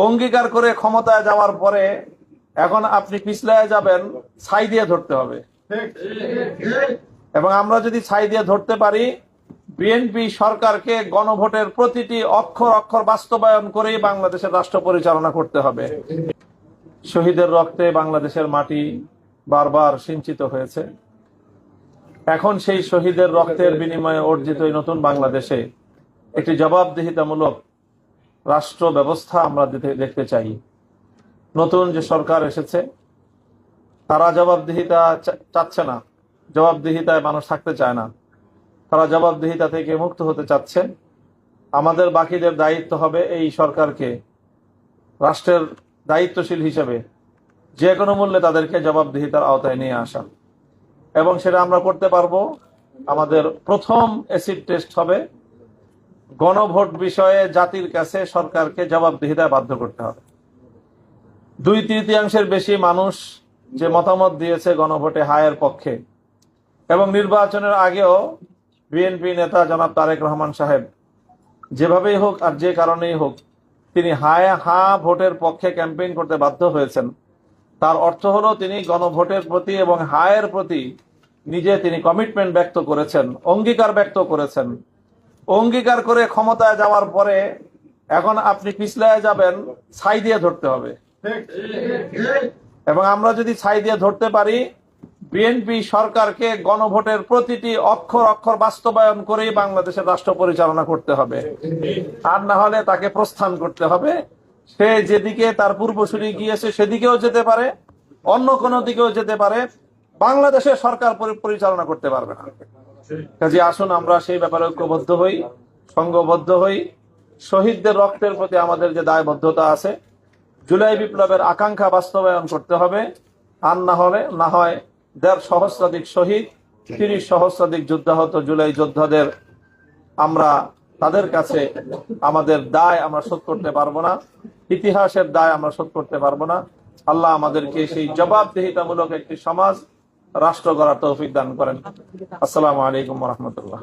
অঙ্গীকার করে ক্ষমতায় যাওয়ার পরে এখন আপনি পিছলায় যাবেন, ছাই দিয়ে ধরতে হবে। এবং আমরা যদি ছাই দিয়ে ধরতে পারি, বিএনপি সরকারকে গণভোটের প্রতিটি অক্ষর অক্ষর বাস্তবায়ন করেই বাংলাদেশের রাষ্ট্র পরিচালনা করতে হবে। শহীদের রক্তে বাংলাদেশের মাটি বারবার সিঞ্চিত হয়েছে। এখন সেই শহীদের রক্তের বিনিময়ে অর্জিত এই নতুন বাংলাদেশে একটি জবাবদিহিতামূলক রাষ্ট্র ব্যবস্থা আমরা দেখতে চাই। নতুন যে সরকার এসেছে তারা জবাবদিহিতা চাচ্ছে না, জবাবদিহিতায় মানুষ থাকতে চায় না, তারা জবাবদিহিতা থেকে মুক্ত হতে চাচ্ছে। আমাদের বাকিদের দায়িত্ব হবে এই সরকারকে রাষ্ট্রের দায়িত্বশীল হিসেবে যে কোনো মূল্যে তাদেরকে জবাবদিহিতার আওতায় নিয়ে আসা, এবং সেটা আমরা করতে পারবো। আমাদের প্রথম অ্যাসিড টেস্ট হবে গণভোট বিষয়ে জাতির কাছে সরকারকে জবাবদিহিতায় বাধ্য করতে হবে। 2/3 বেশি মানুষ যে মতামত দিয়েছে গণভোটে হায়ের পক্ষে, এবং নির্বাচনের আগেও বিএনপি নেতা জনাব তারেক রহমান সাহেব যেভাবেই হোক আর যে কারণেই হোক তিনি হা ভোটের পক্ষে ক্যাম্পেইন করতে বাধ্য হয়েছেন। তার অর্থ হলো তিনি গণভোটের প্রতি এবং হায়ের প্রতি তিনি কমিটমেন্ট ব্যক্ত করেছেন, অঙ্গীকার ব্যক্ত করেছেন। অঙ্গীকার করে ক্ষমতায় যাওয়ার পরে এখন আপনি পিছলায় যাবেন, ছাই দিয়ে ধরতে হবে। এবং আমরা যদি ছাই দিয়ে ধরতে পারি, বিএনপি সরকারকে গণভোটের প্রতিটি অক্ষর অক্ষর বাস্তবায়ন করেই বাংলাদেশের রাষ্ট্র পরিচালনা করতে হবে। আর না হলে তাকে প্রস্থান করতে হবে। সে যেদিকে তার পূর্বসূরি গিয়েছে সেদিকেও যেতে পারে, অন্য কোনো দিকেও যেতে পারে, বাংলাদেশের সরকার পরিচালনা করতে পারবে না। কাজে আসুন আমরা সেই ব্যাপারে ঐক্যবদ্ধ হই, সংঘবদ্ধ হই। শহীদদের রক্তের প্রতি আমাদের যে দায়বদ্ধতা আছে, জুলাই বিপ্লবের আকাঙ্ক্ষা বাস্তবায়ন করতে হবে। আর না হয় 1.5 সহস্রাধিক শহীদ, 30 সহস্রাধিক যুদ্ধাহত জুলাই যোদ্ধাদের আমরা তাদের কাছে আমাদের দায় আমরা শোধ করতে পারবো না, ইতিহাসের দায় আমরা শোধ করতে পারবো না। আল্লাহ আমাদেরকে সেই জবাবদিহিতামূলক একটি সমাজ রাষ্ট্র গড়ার তৌফিক দান করেন। আসসালামু আলাইকুম ওয়া রাহমাতুল্লাহ।